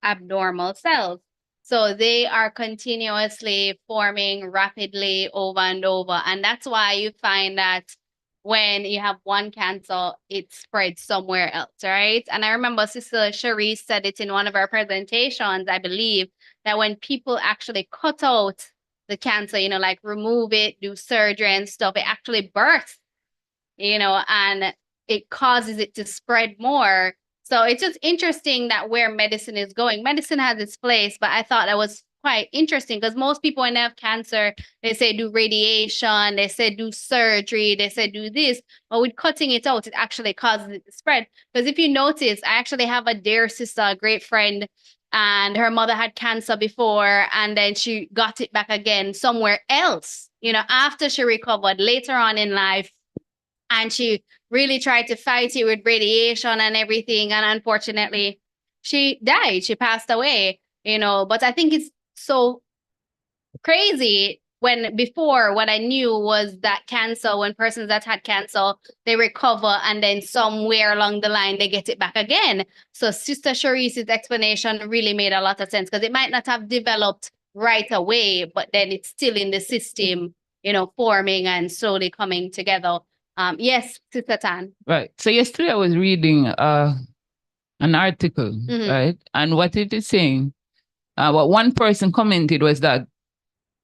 abnormal cells. So they are continuously forming rapidly over and over. And that's why you find that when you have one cancer, it spreads somewhere else, right? And I remember Sister Cherie said it in one of our presentations, I believe, that when people actually cut out the cancer, like remove it, do surgery and stuff, it actually bursts, and it causes it to spread more. So it's just interesting that where medicine is going. Medicine has its place, but I thought that was quite interesting because most people when they have cancer, they say do radiation, they say do surgery, they say do this. But with cutting it out, it actually causes it to spread. Because if you notice, I actually have a dear sister, a great friend, and her mother had cancer before, and then she got it back again somewhere else, after she recovered later on in life. And she really tried to fight it with radiation and everything. And unfortunately, she died. She passed away, But I think it's so crazy when before what I knew was that cancer, when persons that had cancer, they recover and then somewhere along the line, they get it back again. So Sister Cherie's explanation really made a lot of sense because it might not have developed right away, but then it's still in the system, forming and slowly coming together. Yes, Sister Tan. Right. So yesterday I was reading an article, right? And what it is saying, what one person commented was that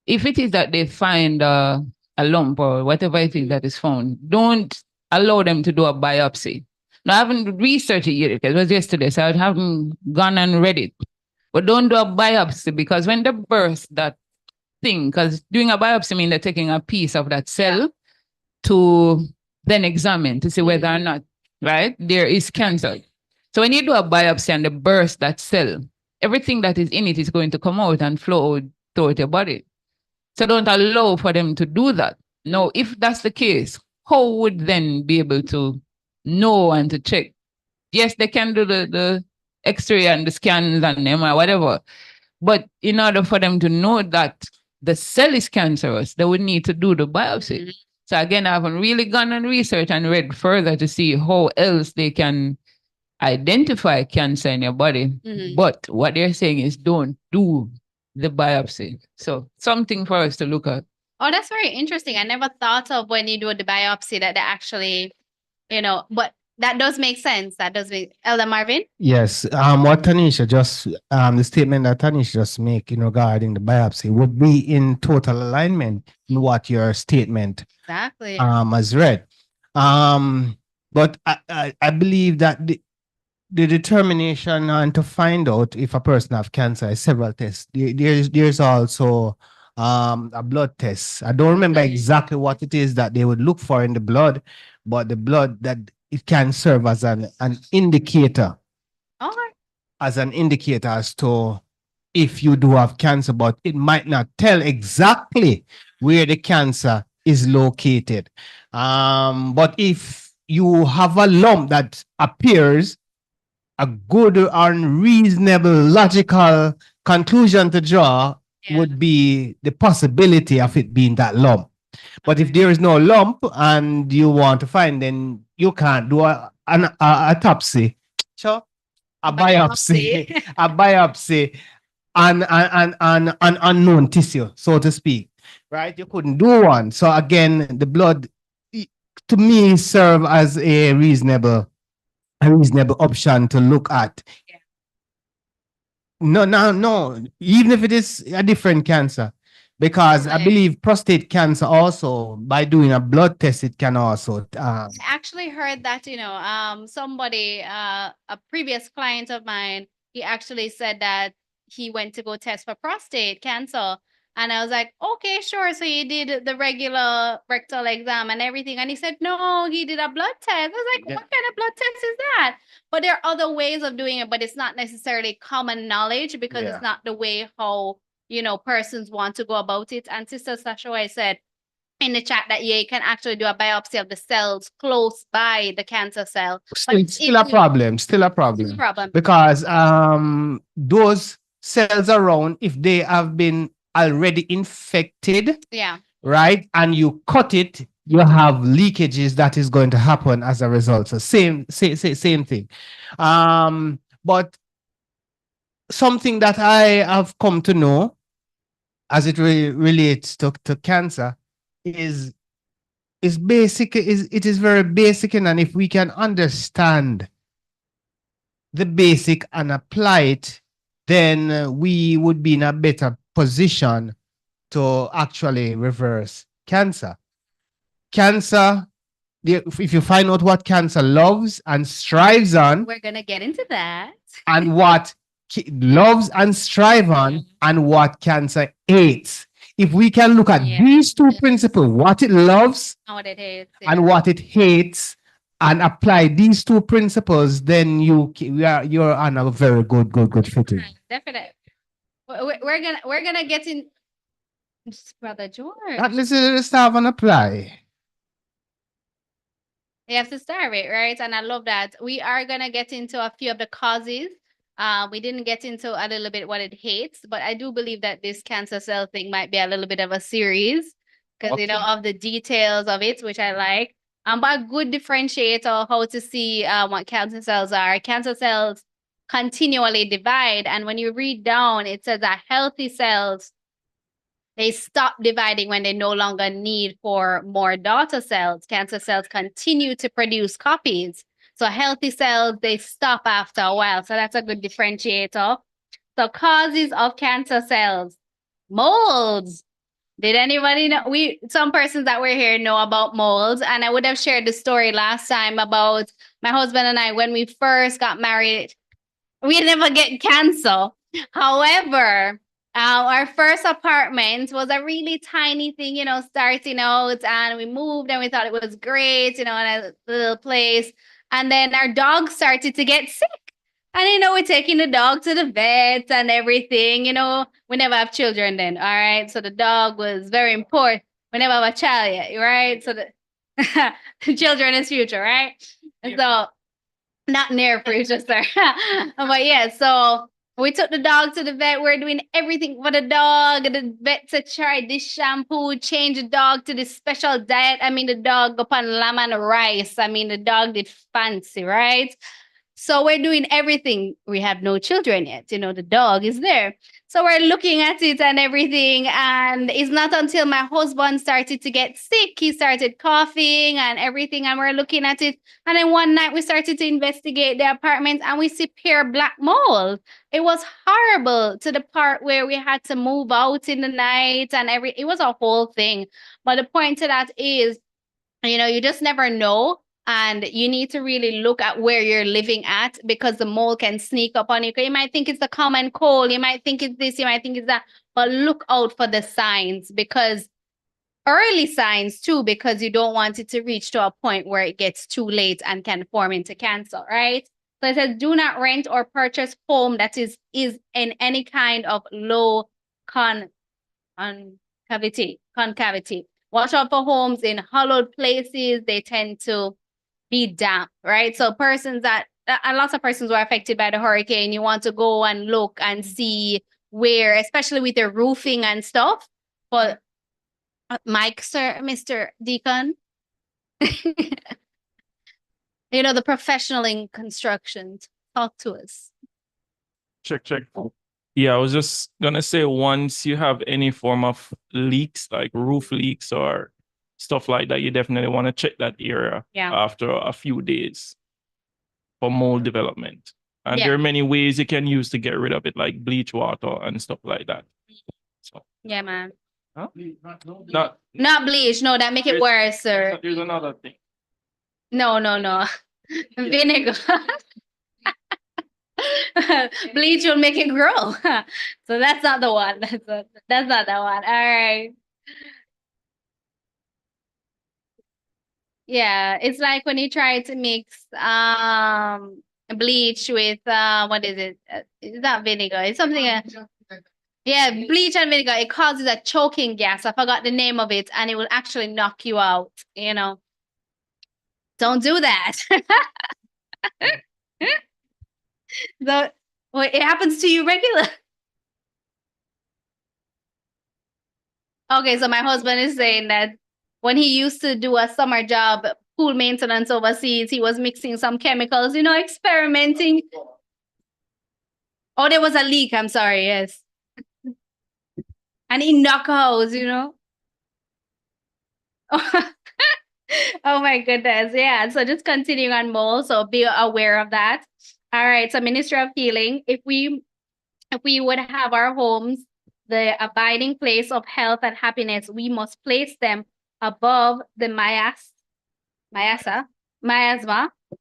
if it is that they find a lump or whatever it is that is found, don't allow them to do a biopsy. Now, I haven't researched it yet because it was yesterday, so I haven't gone and read it. But don't do a biopsy because when they burst that thing, because doing a biopsy means they're taking a piece of that cell to then examine to see whether or not, right, there is cancer. So when you do a biopsy and they burst that cell, everything that is in it is going to come out and flow out throughout your body. So don't allow for them to do that. Now, if that's the case, how would then be able to know and to check? Yes, they can do the X-ray and the scans and them or whatever. But in order for them to know that the cell is cancerous, they would need to do the biopsy. So again, I haven't really gone and researched and read further to see how else they can identify cancer in your body. But what they're saying is don't do the biopsy. So something for us to look at. Oh, that's very interesting. I never thought of when you do the biopsy that they actually, but that does make sense. That does make Elder Marvin? Yes. What Tanisha just the statement that Tanisha just make regarding the biopsy would be in total alignment in what your statement exactly has read. But I believe that the determination and to find out if a person have cancer is several tests. There's also a blood test. I don't remember exactly what it is that they would look for in the blood, but the blood that it can serve as an indicator. Okay. As an indicator as to if you do have cancer, but it might not tell exactly where the cancer is located. But if you have a lump that appears, a good or reasonable logical conclusion to draw would be the possibility of it being that lump. But if there is no lump and you want to find, then you can't do a autopsy, sure, a biopsy, a biopsy on an unknown tissue, so to speak, right? You couldn't do one. So again, the blood, to me, serve as a reasonable option to look at. No, even if it is a different cancer. Because I believe prostate cancer also, by doing a blood test, it can also. I actually heard that, somebody, a previous client of mine, he actually said that he went to go test for prostate cancer. And I was like, okay, sure. So he did the regular rectal exam and everything. And he said, no, he did a blood test. I was like, what kind of blood test is that? But there are other ways of doing it, but it's not necessarily common knowledge because it's not the way how persons want to go about it. And Sister Sasha said in the chat that you can actually do a biopsy of the cells close by the cancer cell. Still a problem. Because those cells around, if they have been already infected, right, and you cut it, you have leakages that is going to happen as a result. So same thing. But something that I have come to know as it relates to cancer is basic, it is very basic, and if we can understand the basic and apply it, then we would be in a better position to actually reverse cancer. Cancer, if you find out what cancer loves and strives on, we're gonna get into that. And what loves and strive on, and what cancer hates. If we can look at these two principles, what it loves what it hates, and what it hates, and apply these two principles, then you're on a very good footing. Definitely. We're gonna get in, Brother George. At least just have and apply. You have to start it, right? And I love that. We are gonna get into a few of the causes. We didn't get into a little bit what it hates, but I do believe that this cancer cell thing might be a little bit of a series because you know of the details of it, which I like. But a good differentiator how to see what cancer cells are. Cancer cells continually divide, and when you read down, it says that healthy cells, they stop dividing when they no longer need for more daughter cells. Cancer cells continue to produce copies. So healthy cells, they stop after a while. So that's a good differentiator. So causes of cancer cells, molds. Did anybody know? Some persons that were here know about molds, and I would have shared the story last time about my husband and I when we first got married. We never get cancer. However, our first apartment was a really tiny thing, you know, starting out, and we moved and we thought it was great, you know, in a little place. And then our dog started to get sick. And, you know, we're taking the dog to the vet and everything, you know, we never have children then. All right. So the dog was very important. We never have a child yet. Right. So the children is future. Right. And so not near future, sir. But yeah, so we took the dog to the vet. We're doing everything for the dog. The vet said, try this shampoo, change the dog to this special diet. I mean, the dog upon lamb and rice. I mean, the dog did fancy, right? So we're doing everything. We have no children yet. You know, the dog is there. So we're looking at it and everything. And it's not until my husband started to get sick, he started coughing and everything. And we're looking at it. And then one night we started to investigate the apartment and we see pure black mold. It was horrible to the part where we had to move out in the night and it was a whole thing. But the point to that is, you know, you just never know. And you need to really look at where you're living at because the mold can sneak up on you. You might think it's the common cold. You might think it's this. You might think it's that. But look out for the signs, because early signs too, because you don't want it to reach to a point where it gets too late and can form into cancer, right? So it says, do not rent or purchase home that is in any kind of low concavity. Watch out for homes in hollowed places. They tend to be damp, right? So a lot of persons were affected by the hurricane. You want to go and look and see where, especially with the roofing and stuff. But Mike, sir, Mr. Deacon, you know, the professional in construction, talk to us. Check. Yeah, I was just gonna say, once you have any form of leaks, like roof leaks or stuff like that, you definitely want to check that area after a few days for mold development. And there are many ways you can use to get rid of it, like bleach water and stuff like that. So. Yeah, man. Huh? Not bleach. No, that make it worse, sir. There's another thing. No. Vinegar. Bleach will make it grow. So that's not the one. That's not the one. All right. Yeah, it's like when you try to mix bleach with what is it? It's not vinegar. It's something. Yeah, bleach and vinegar. It causes a choking gas. I forgot the name of it, and it will actually knock you out. You know, don't do that. It happens to you regular. Okay, so my husband is saying that when he used to do a summer job, pool maintenance overseas, he was mixing some chemicals, you know, experimenting. Oh, there was a leak. I'm sorry. Yes. And in knockouts, you know. Oh my goodness. Yeah. So just continuing on mold. So be aware of that. All right. So Ministry of Healing, if we would have our homes the abiding place of health and happiness, we must place them above the miasma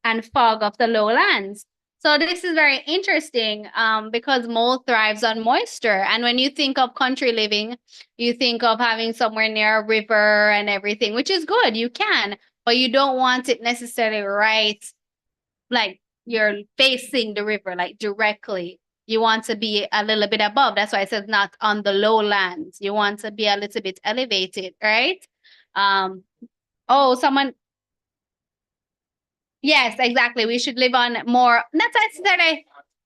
and fog of the lowlands. So this is very interesting because mold thrives on moisture. And when you think of country living, you think of having somewhere near a river and everything, which is good. You can, but you don't want it necessarily right, like you're facing the river, like directly. You want to be a little bit above. That's why it says not on the lowlands. You want to be a little bit elevated, right? Oh, someone. Yes, exactly. We should live on more, not necessarily,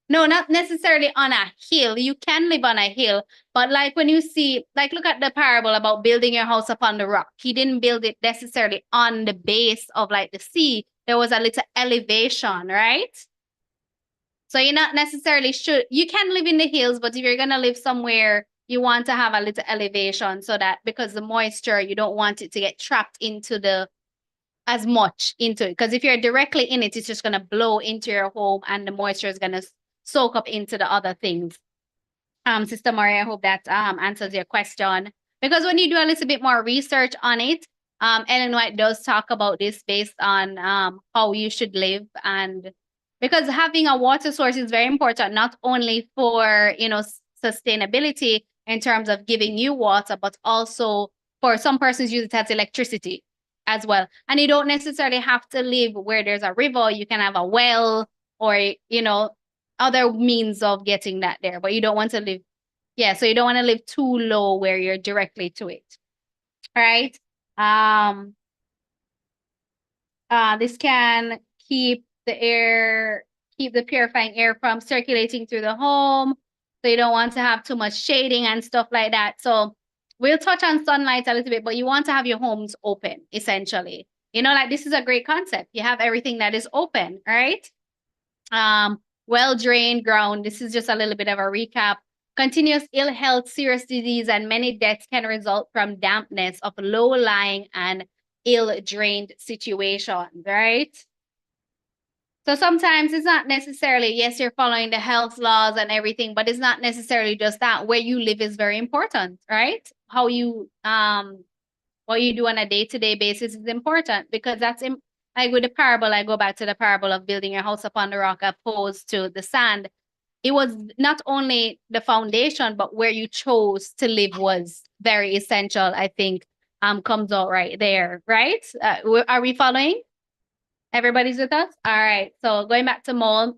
no, not necessarily on a hill. You can live on a hill, but like when you see, like look at the parable about building your house upon the rock. He didn't build it necessarily on the base of like the sea. There was a little elevation, right? So you're not necessarily you can live in the hills, but if you're gonna live somewhere, you want to have a little elevation so that because the moisture, you don't want it to get trapped into as much into it. Because if you're directly in it, it's just gonna blow into your home and the moisture is gonna soak up into the other things. Sister Maria, I hope that answers your question. Because when you do a little bit more research on it, Ellen White does talk about this based on how you should live, and because having a water source is very important, not only for sustainability in terms of giving you water, but also for some persons use it as electricity as well. And you don't necessarily have to live where there's a river. You can have a well or other means of getting that there, but you don't want to live. Yeah, so you don't want to live too low where you're directly to it. All right. This can keep the purifying air from circulating through the home. So you don't want to have too much shading and stuff like that. So we'll touch on sunlight a little bit, but you want to have your homes open, essentially. Like this is a great concept. You have everything that is open, right? Well-drained ground. This is just a little bit of a recap. Continuous ill health, serious disease, and many deaths can result from dampness of low-lying and ill-drained situations, right? So sometimes it's not necessarily, yes, you're following the health laws and everything, but it's not necessarily just that. Where you live is very important, right? How you, what you do on a day-to-day basis is important because that's like with the parable, I go back to the parable of building your house upon the rock opposed to the sand. It was not only the foundation, but where you chose to live was very essential, I think, comes out right there, right? Are we following? Everybody's with us? All right. So going back to mold.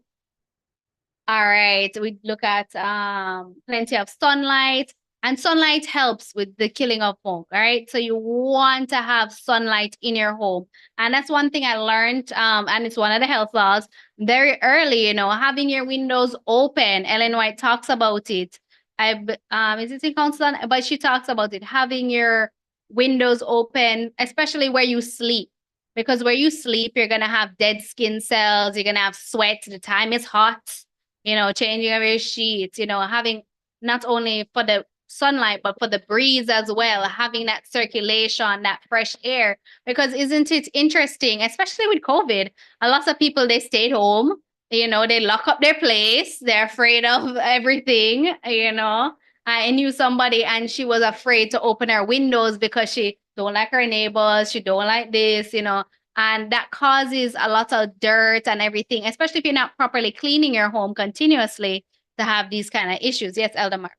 All right. We look at plenty of sunlight. And sunlight helps with the killing of mold, all right? So you want to have sunlight in your home. And that's one thing I learned, and it's one of the health laws, very early, having your windows open. Ellen White talks about it. Is it in Council? But she talks about it, having your windows open, especially where you sleep. Because where you sleep, you're going to have dead skin cells, you're going to have sweat, the time is hot, changing of your sheets, having not only for the sunlight, but for the breeze as well, having that circulation, that fresh air. Because isn't it interesting, especially with COVID, a lot of people, they stayed home, they lock up their place, they're afraid of everything, I knew somebody and she was afraid to open her windows because she don't like her neighbors, she don't like this, and that causes a lot of dirt and everything, especially if you're not properly cleaning your home continuously to have these kind of issues. Yes, Elder Mark.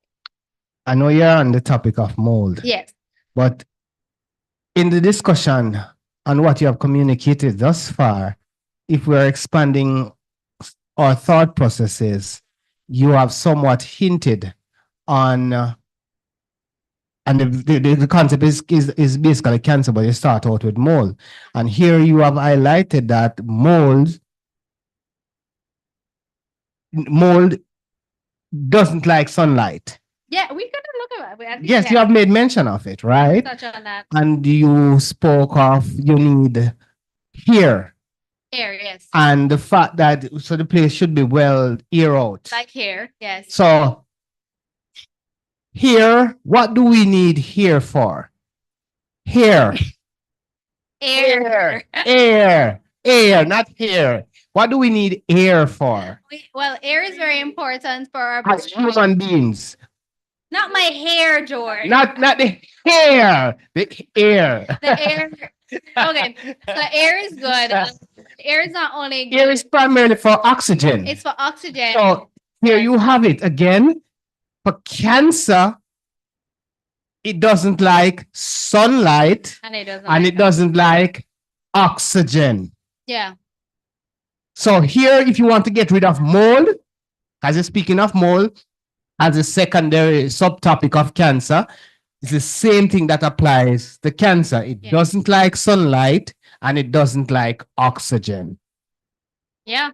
I know you're on the topic of mold. Yes. But in the discussion on what you have communicated thus far, if we're expanding our thought processes, you have somewhat hinted on, and the concept is basically cancer, but you start out with mold. And here you have highlighted that mold doesn't like sunlight. Yeah, we could look at it. Yes, you have made mention of it, right? Touch on that. And you spoke of you need here. Hair, yes. And the fact that, so the place should be well air out. Like hair, yes. So here, what do we need here for? Here. Air. Air, not hair. What do we need air for? Well, air is very important for our As human beings. Not my hair, George. Not the hair, the air. The air. Okay, so air is good. Air is not only good. Air is primarily for oxygen. It's for oxygen. So here you have it again. For cancer, it doesn't like sunlight And it doesn't like oxygen. Yeah. So here, if you want to get rid of mold, as speaking of mold, as a secondary subtopic of cancer, it's the same thing that applies to cancer. It doesn't like sunlight and it doesn't like oxygen. Yeah.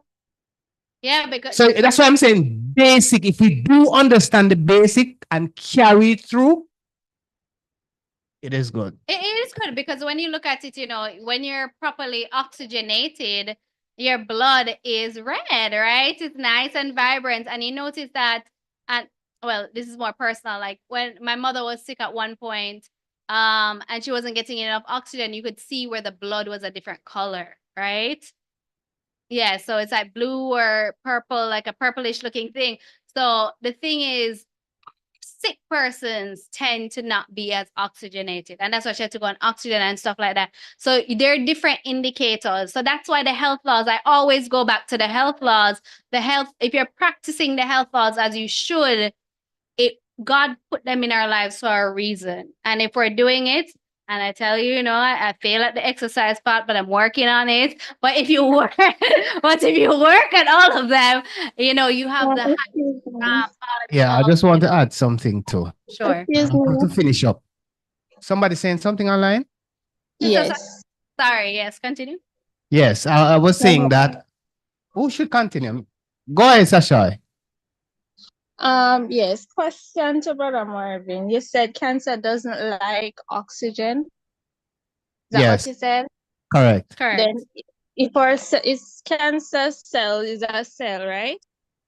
Yeah, because so that's why I'm saying basic. If we do understand the basic and carry it through, it is good. It is good because when you look at it, when you're properly oxygenated, your blood is red, right? It's nice and vibrant. And you notice that, and well, this is more personal. Like when my mother was sick at one point, and she wasn't getting enough oxygen, you could see where the blood was a different color, right? Yeah, so it's like blue or purple, like a purplish looking thing. So the thing is, sick persons tend to not be as oxygenated, and that's why she had to go on oxygen and stuff like that. So there are different indicators. So that's why the health laws, I always go back to the health laws. If you're practicing the health laws as you should, God put them in our lives for a reason. And if we're doing it, and I tell you, I fail at the exercise part, but I'm working on it. But if you work, at all of them, you have the yeah, I just want to add something too. Sure. To finish up. Somebody saying something online? Yes. Sorry, yes, continue. Yes, I was saying that. Who should continue? Go ahead, Sasha. Yes. Question to Brother Marvin. You said cancer doesn't like oxygen. Is that what you said? Correct. Then if cancer cell is a cell, right?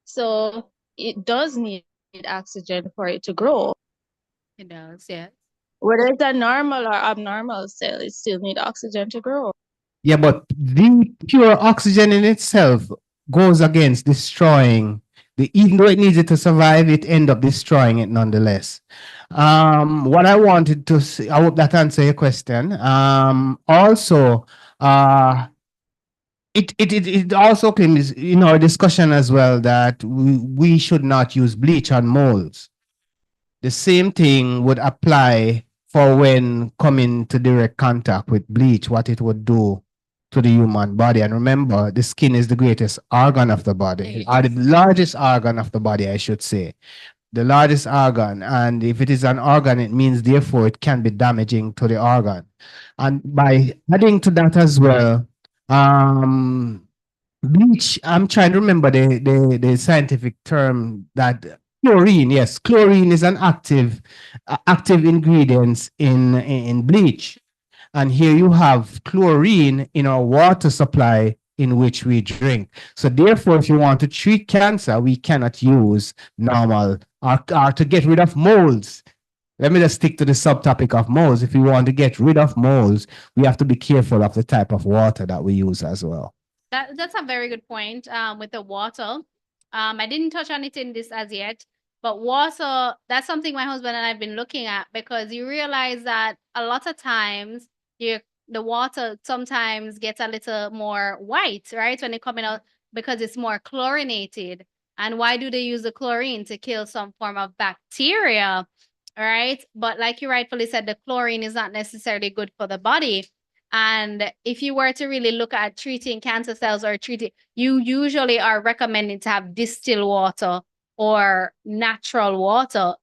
So it does need oxygen for it to grow. It does, yes. Whether it's a normal or abnormal cell, it still needs oxygen to grow. Yeah, but the pure oxygen in itself goes against destroying even though it needs it to survive, it ends up destroying it nonetheless. What I wanted to say, I hope that answers your question. Also, it also claims in our discussion as well that we should not use bleach on molds. The same thing would apply for when coming to direct contact with bleach, what it would do to the human body. And remember, the skin is the greatest organ of the body, or the largest organ of the body, I should say. The largest organ. And if it is an organ, it means therefore it can be damaging to the organ. And by adding to that as well, bleach, I'm trying to remember the scientific term that chlorine, yes, chlorine is an active ingredient in bleach. And here you have chlorine in our water supply in which we drink. So therefore, if you want to treat cancer, we cannot use normal or to get rid of molds. Let me just stick to the subtopic of molds. If you want to get rid of molds, we have to be careful of the type of water that we use as well. That's a very good point with the water. I didn't touch on it in this as yet, but water, that's something my husband and I have been looking at, because you realize that a lot of times the water sometimes gets a little more white, right? When it's coming out, because it's more chlorinated. And why do they use the chlorine? To kill some form of bacteria, right? But like you rightfully said, the chlorine is not necessarily good for the body. And if you were to really look at treating cancer cells you usually are recommending to have distilled water or natural water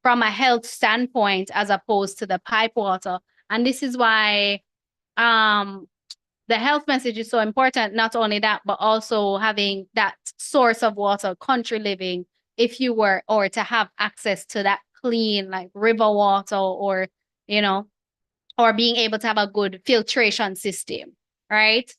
from a health standpoint, as opposed to the pipe water. And this is why the health message is so important. Not only that, but also having that source of water, country living, if you were, or to have access to that clean, like river water, or, or being able to have a good filtration system, right?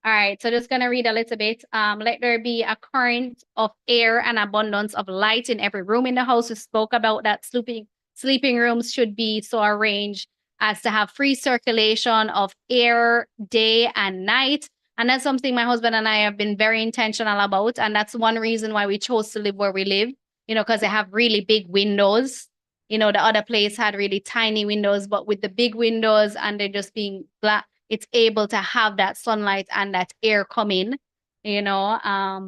All right, so just gonna read a little bit. Let there be a current of air and abundance of light in every room in the house. We spoke about that sleeping rooms should be so arranged as to have free circulation of air day and night. And that's something my husband and I have been very intentional about. And that's one reason why we chose to live where we live, because they have really big windows. The other place had really tiny windows, but with the big windows and they're just being black, it's able to have that sunlight and that air come in. No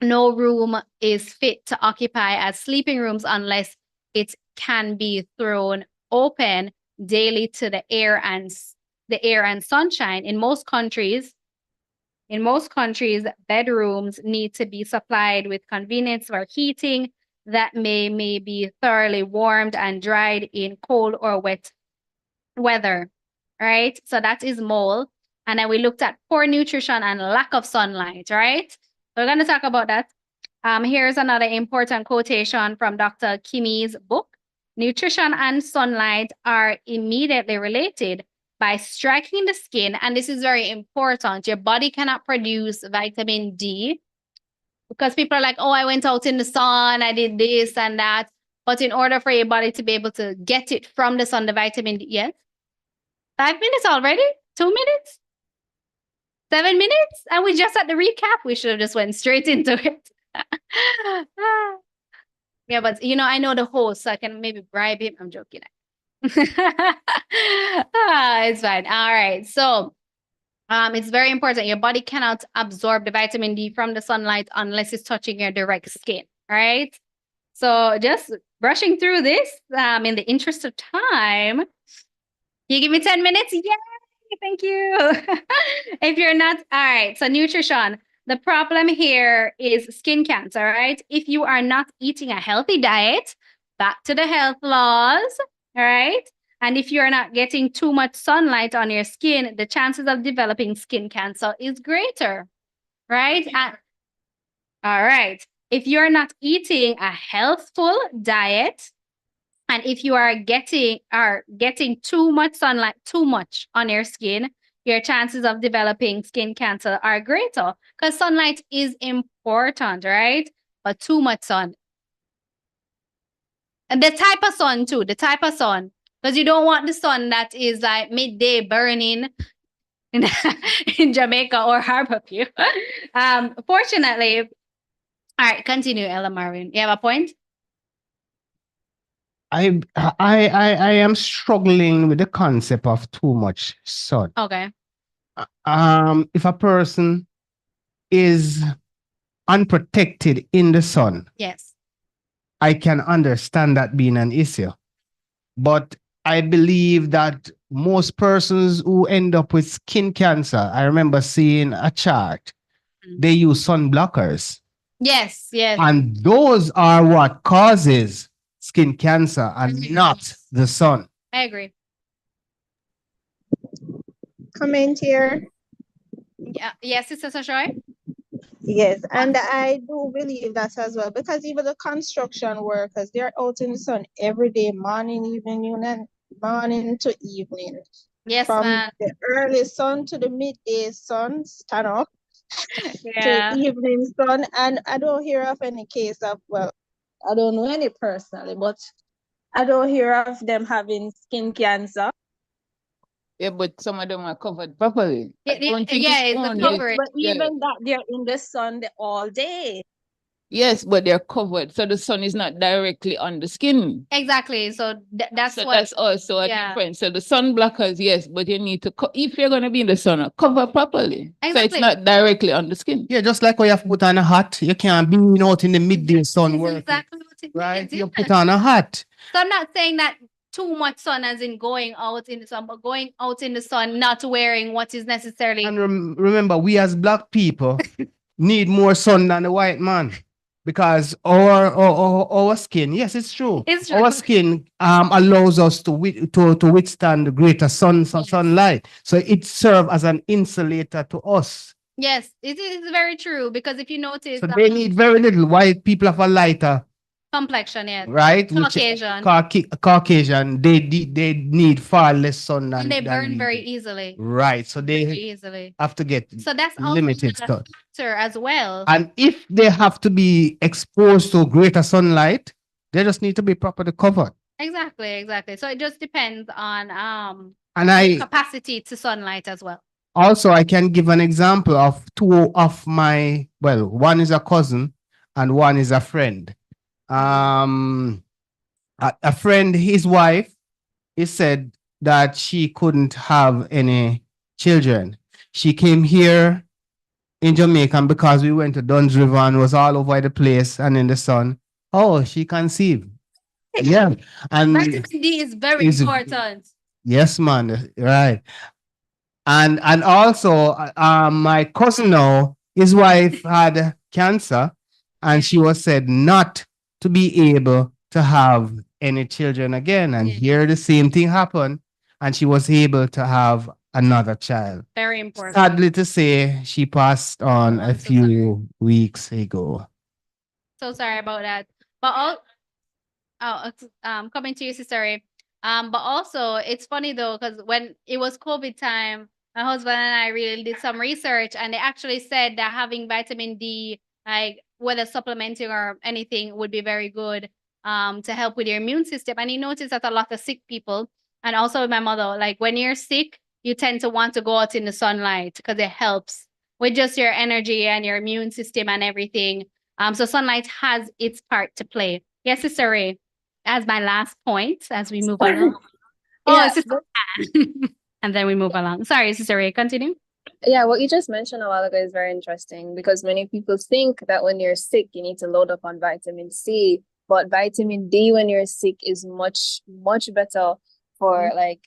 room is fit to occupy as sleeping rooms unless it can be thrown open daily to the air and sunshine. In most countries, bedrooms need to be supplied with convenience for heating that may be thoroughly warmed and dried in cold or wet weather, right? So that is mold. And then we looked at poor nutrition and lack of sunlight, right? We're going to talk about that. Here's another important quotation from Dr. Kimi's book. Nutrition and sunlight are immediately related. By striking the skin, and this is very important, your body cannot produce vitamin D because people are like, oh, I went out in the sun, I did this and that. But in order for your body to be able to get it from the sun, the vitamin D, yes? 5 minutes already? 2 minutes? 7 minutes? And we just at the recap. We should have just went straight into it. Yeah, but I know the host, so I can maybe bribe him. I'm joking. It's fine. All right. So it's very important. Your body cannot absorb the vitamin D from the sunlight unless it's touching your direct skin. Right. So just brushing through this in the interest of time. You give me 10 minutes? Yay! Thank you. If you're not, all right. So nutrition. The problem here is skin cancer, right? If you are not eating a healthy diet, back to the health laws, all right? And if you're not getting too much sunlight on your skin, the chances of developing skin cancer is greater, right? All right. If you're not eating a healthful diet, and if you are getting too much sunlight, too much on your skin, your chances of developing skin cancer are greater because sunlight is important, right? But too much sun. And the type of sun too, because you don't want the sun that is like midday burning in Jamaica or Harborview. Fortunately, all right, continue, Ella Marvin. You have a point? I am struggling with the concept of too much sun. Okay. If a person is unprotected in the sun, yes, I can understand that being an issue. But I believe that most persons who end up with skin cancer, I remember seeing a chart, they use sun blockers. Yes. And those are what causes skin cancer and not the sun. I agree. Comment here. Yeah. Yes, Sister Sashoy? Yes, and I do believe that as well, because even the construction workers, they're out in the sun every day, morning to evening. Yes, from the early sun to the midday sun, stand up to evening sun. And I don't hear of any case of, well, I don't know any personally, but I don't hear of them having skin cancer. Yeah, but some of them are covered properly. It's the coverage. But even that, they're in the sun all day. Yes, but they're covered, so the sun is not directly on the skin. Exactly. So that's also a difference. So the sun blockers, yes, but you need to, if you're going to be in the sun, cover properly. Exactly. So it's not directly on the skin. Yeah, just like when you have to put on a hat, you can't be out in the midday sun working. Exactly what it right? is. You put on a hat. So I'm not saying that too much sun as in going out in the sun, but going out in the sun, not wearing what is necessarily. And remember, we as black people need more sun than the white man. Because our skin, yes, it's true. It's true. Our skin allows us to withstand greater sunlight. So it serves as an insulator to us. Yes, it is very true. Because if you notice, so they need very little. White people have a lighter Complexion, yes. Right? Caucasian. Caucasian, they need far less sun than And they burn we very do. easily. Right. So Very they easily. have to get So that's also limited a stuff. factor as well. And if they have to be exposed to greater sunlight, they just need to be properly covered. Exactly. So it just depends on And capacity to sunlight as well. also, I can give an example of two of my, well, one is a cousin and one is a friend. A friend, his wife, he said that she couldn't have any children. She came here in Jamaica, and because we went to Dunn's River and was all over the place and in the sun, oh, she conceived. Yeah. And vitamin D is very important. Yes, man. Right. And also, my cousin now, his wife had cancer, and she was said not to be able to have any children again. And here the same thing happened, and she was able to have another child. Very important. Sadly to say, she passed on a few weeks ago. So sorry about that. But coming to you, Sister Ray. But also it's funny though, because when it was COVID time, my husband and I really did some research, and they actually said that having vitamin D, like whether supplementing or anything, would be very good to help with your immune system. And you notice that a lot of sick people, and also with my mother, like when you're sick, you tend to want to go out in the sunlight because it helps with just your energy and your immune system and everything. So sunlight has its part to play. Yes, Sister Ray, as my last point as we move along. Yeah, Sister and then we move along. Sorry, Sister Ray, continue. Yeah, what you just mentioned a while ago is very interesting, because many people think that when you're sick, you need to load up on vitamin C, but vitamin D when you're sick is much, much better for like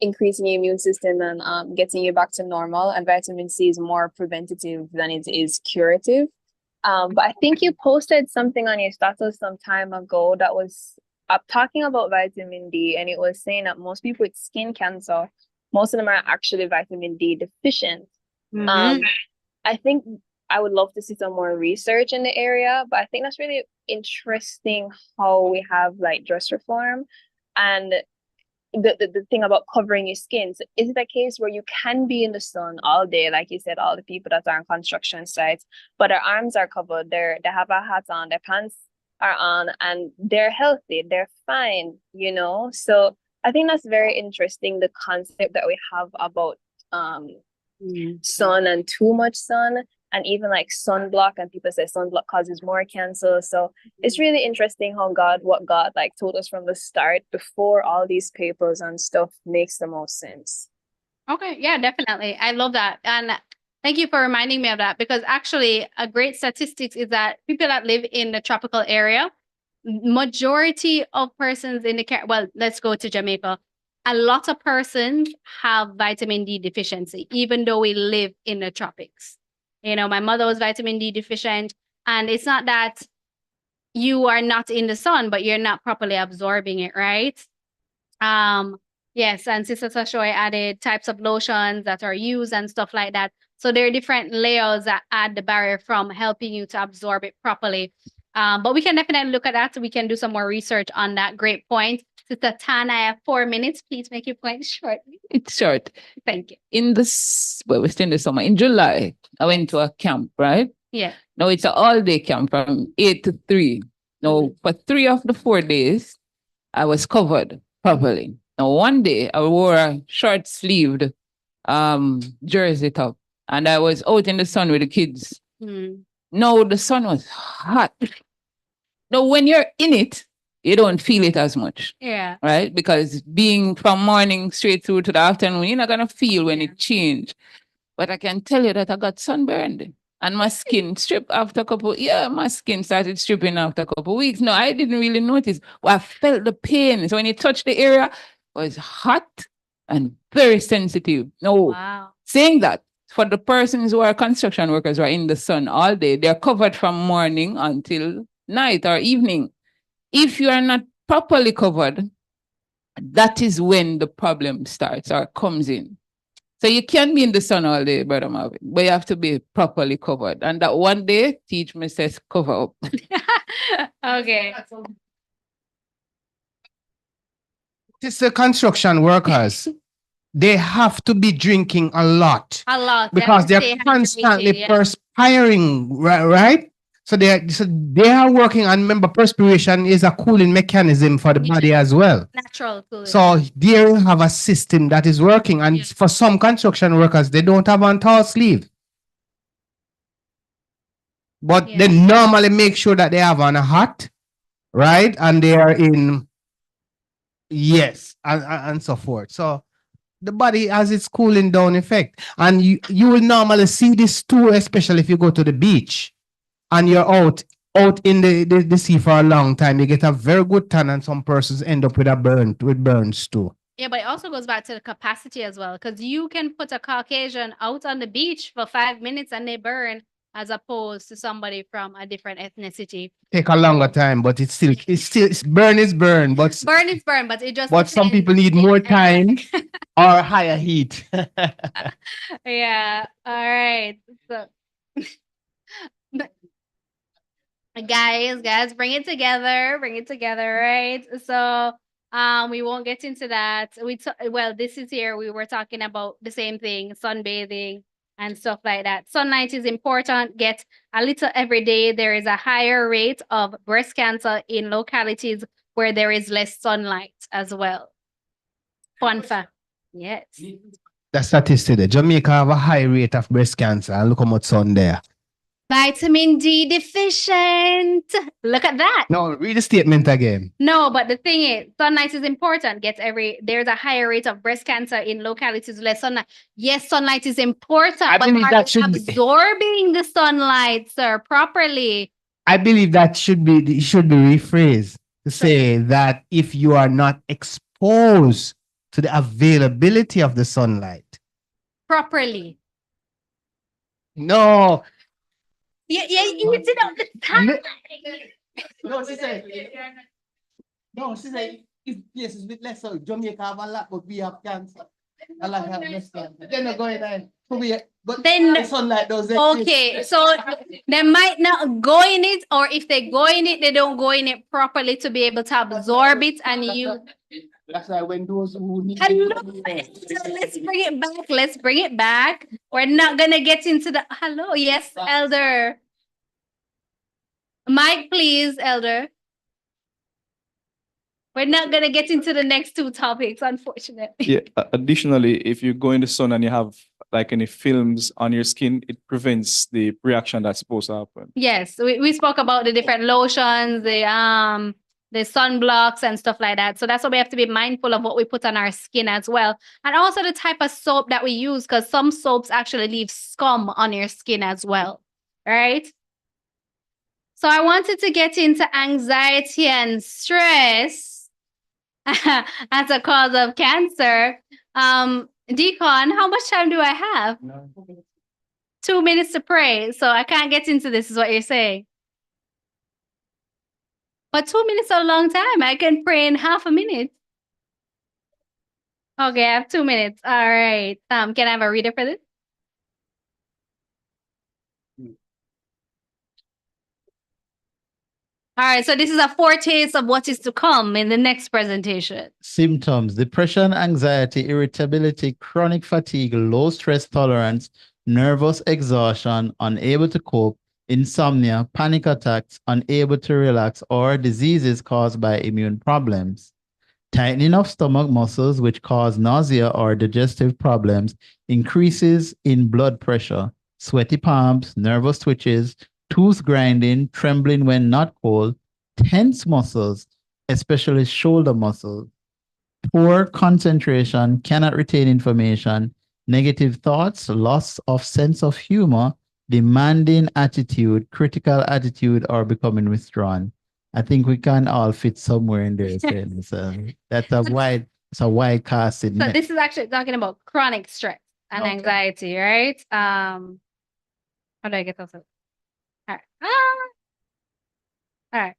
increasing your immune system and getting you back to normal. And vitamin C is more preventative than it is curative. But I think you posted something on your status some time ago that was talking about vitamin D, and it was saying that most people with skin cancer, most of them are actually vitamin D deficient. I think I would love to see some more research in the area, but I think that's really interesting how we have like dress reform and the thing about covering your skin. So is it a case where you can be in the sun all day, like you said, all the people that are on construction sites, but their arms are covered, they have a hat on, their pants are on, and they're healthy, they're fine, you know? So I think that's very interesting, the concept that we have about sun and too much sun, and even like sunblock, and people say sunblock causes more cancer. So it's really interesting how what God like told us from the start before all these papers and stuff makes the most sense. Okay, yeah, definitely. I love that. And thank you for reminding me of that, because actually a great statistics is that people that live in the tropical area, majority of persons in well, let's go to Jamaica. A lot of persons have vitamin D deficiency, even though we live in the tropics. You know, my mother was vitamin D deficient, and it's not that you are not in the sun, but you're not properly absorbing it, right? Yes, and Sister Sashoy added types of lotions that are used and stuff like that. So there are different layers that add the barrier from helping you to absorb it properly. But we can definitely look at that. So we can do some more research on that. Great point. Sister Tana, I have 4 minutes. Please make your point short. It's short. Thank you. We're still in the summer. In July, I went to a camp, right? Yeah. Now it's an all-day camp from 8 to 3. Now, for 3 of the 4 days, I was covered properly. Now, one day, I wore a short-sleeved jersey top, and I was out in the sun with the kids. No, the sun was hot. Now, when you're in it, you don't feel it as much. Yeah. Right? Because being from morning straight through to the afternoon, you're not going to feel when it changed. But I can tell you that I got sunburned. And my skin stripped after my skin started stripping after a couple of weeks. No, I didn't really notice. Well, I felt the pain. So when you touch the area, it was hot and very sensitive. No, saying that, for the persons who are construction workers who are in the sun all day, they're covered from morning until night or evening. If you are not properly covered, that is when the problem starts or comes in. So you can be in the sun all day, Brother Marvin, but you have to be properly covered. And that one day, teach me says cover up. Okay. It's the construction workers. They have to be drinking a lot. A lot. Because They have to they're stay constantly hydrated, yeah. perspiring, right? So they are working, and remember, perspiration is a cooling mechanism for the body as well. Natural cooling. So they have a system that is working, and for some construction workers, they don't have on tall sleeve. But they normally make sure that they have on a hat, right? And they are in, yes, and so forth. So the body has its cooling down effect. And you will normally see this too, especially if you go to the beach and you're out in the sea for a long time. You get a very good tan, and some persons end up with burns too. Yeah, but it also goes back to the capacity as well, because you can put a Caucasian out on the beach for 5 minutes and they burn, as opposed to somebody from a different ethnicity. Take a longer time, but it's burn is burn, but burn is burn, but it just but some people need more time or higher heat. Yeah. All right. So guys, bring it together, right? So we won't get into that. Well, this is here we were talking about the same thing, sunbathing and stuff like that. Sunlight is important. Get a little every day. There is a higher rate of breast cancer in localities where there is less sunlight as well. Fun fact. Yes. The statistic there. Jamaica have a high rate of breast cancer. And look how much sun there. Vitamin D deficient. Look at that. No, read the statement again. No, but the thing is, sunlight is important. There's a higher rate of breast cancer in localities with less sunlight. Yes, sunlight is important, but are you absorbing the sunlight, sir, properly? I believe that should be rephrased to say that if you are not exposed to the availability of the sunlight properly. No. Yeah, you did all the time. No, she said. No, she said. Yes, it's a bit less. So Jamaica have a lot, but we have cancer. A lot have less cancer. They're not going there. But then the sunlight doesn't. Okay, so they might not go in it, or if they go in it, they don't go in it properly to be able to absorb it, and you. That's why when those who need. Hello, let's bring it back. Let's bring it back. We're not gonna get into the. Hello, yes, Elder. Mike, please, Elder. We're not gonna get into the next two topics, unfortunately. Yeah. Additionally, if you go in the sun and you have like any films on your skin, it prevents the reaction that's supposed to happen. Yes, we spoke about the different lotions, the sunblocks and stuff like that. So that's why we have to be mindful of what we put on our skin as well. And also the type of soap that we use, because some soaps actually leave scum on your skin as well, right? So I wanted to get into anxiety and stress as a cause of cancer. Deacon, how much time do I have? 2 minutes to pray. So I can't get into this, is what you're saying. But 2 minutes is a long time. I can pray in half a minute. Okay, I have 2 minutes. All right. Can I have a reader for this? All right, so this is a foretaste of what is to come in the next presentation. Symptoms: depression, anxiety, irritability, chronic fatigue, low stress tolerance, nervous exhaustion, unable to cope, insomnia, panic attacks, unable to relax, or diseases caused by immune problems. Tightening of stomach muscles, which cause nausea or digestive problems, increases in blood pressure, sweaty palms, nervous twitches, tooth grinding, trembling when not cold, tense muscles, especially shoulder muscles, poor concentration, cannot retain information, negative thoughts, loss of sense of humor, demanding attitude, critical attitude, or becoming withdrawn. I think we can all fit somewhere in there. So that's a wide casting. So this is actually talking about chronic stress and anxiety, right? How do I get those? All right.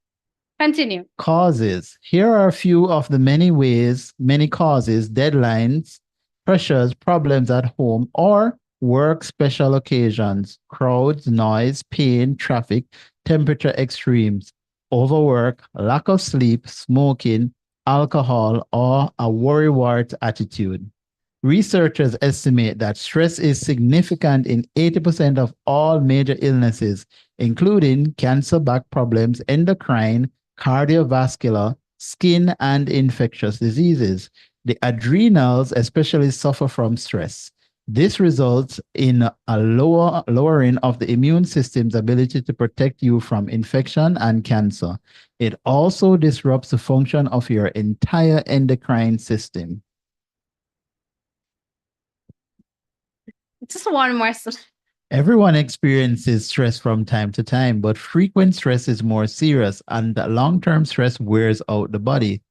Continue. Causes. Here are a few of the many causes, deadlines, pressures, problems at home or work, special occasions, crowds, noise, pain, traffic, temperature extremes, overwork, lack of sleep, smoking, alcohol, or a worrywart attitude. Researchers estimate that stress is significant in 80% of all major illnesses, including cancer, back problems, endocrine, cardiovascular, skin, and infectious diseases. The adrenals especially suffer from stress. This results in a lowering of the immune system's ability to protect you from infection and cancer. It also disrupts the function of your entire endocrine system. Just one more. Everyone experiences stress from time to time, but frequent stress is more serious, and long-term stress wears out the body.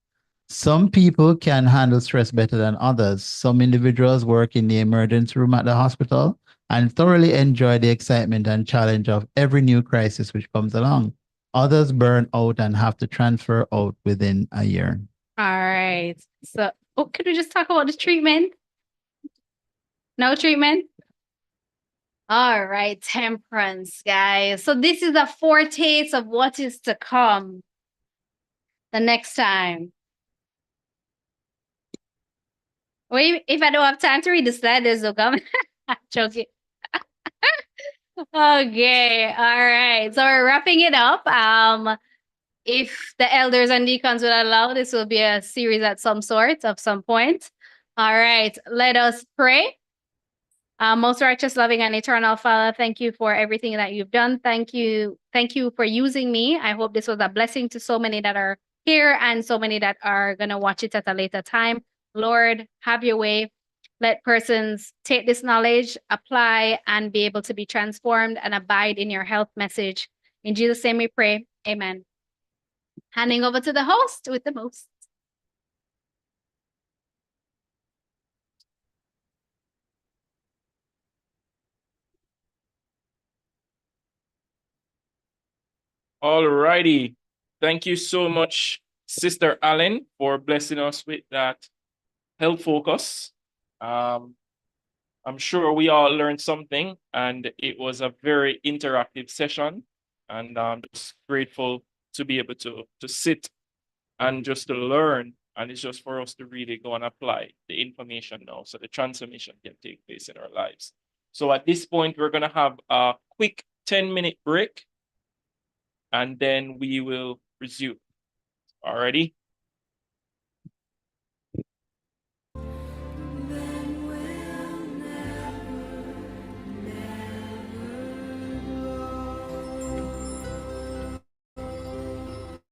Some people can handle stress better than others. Some individuals work in the emergency room at the hospital and thoroughly enjoy the excitement and challenge of every new crisis which comes along. Others burn out and have to transfer out within a year. All right. So, could we just talk about the treatment? No treatment? All right, temperance, guys. So this is a foretaste of what is to come the next time. Wait, if I don't have time to read the slide, there's no comment. I'm joking. Okay, all right. So we're wrapping it up. If the elders and deacons will allow, this will be a series at some sort, of some point. All right, let us pray. Most righteous, loving, and eternal Father, thank you for everything that you've done. Thank you for using me. I hope this was a blessing to so many that are here and so many that are going to watch it at a later time. Lord, have your way. Let persons take this knowledge, apply, and be able to be transformed and abide in your health message. In Jesus' name we pray. Amen. Handing over to the host with the most. All righty. Thank you so much, Sister Allen, for blessing us with that health focus. I'm sure we all learned something, and it was a very interactive session. And I'm just grateful to be able to sit and just to learn. And it's just for us to really go and apply the information now so the transformation can take place in our lives. So at this point, we're going to have a quick 10-minute break, and then we will resume. Alrighty?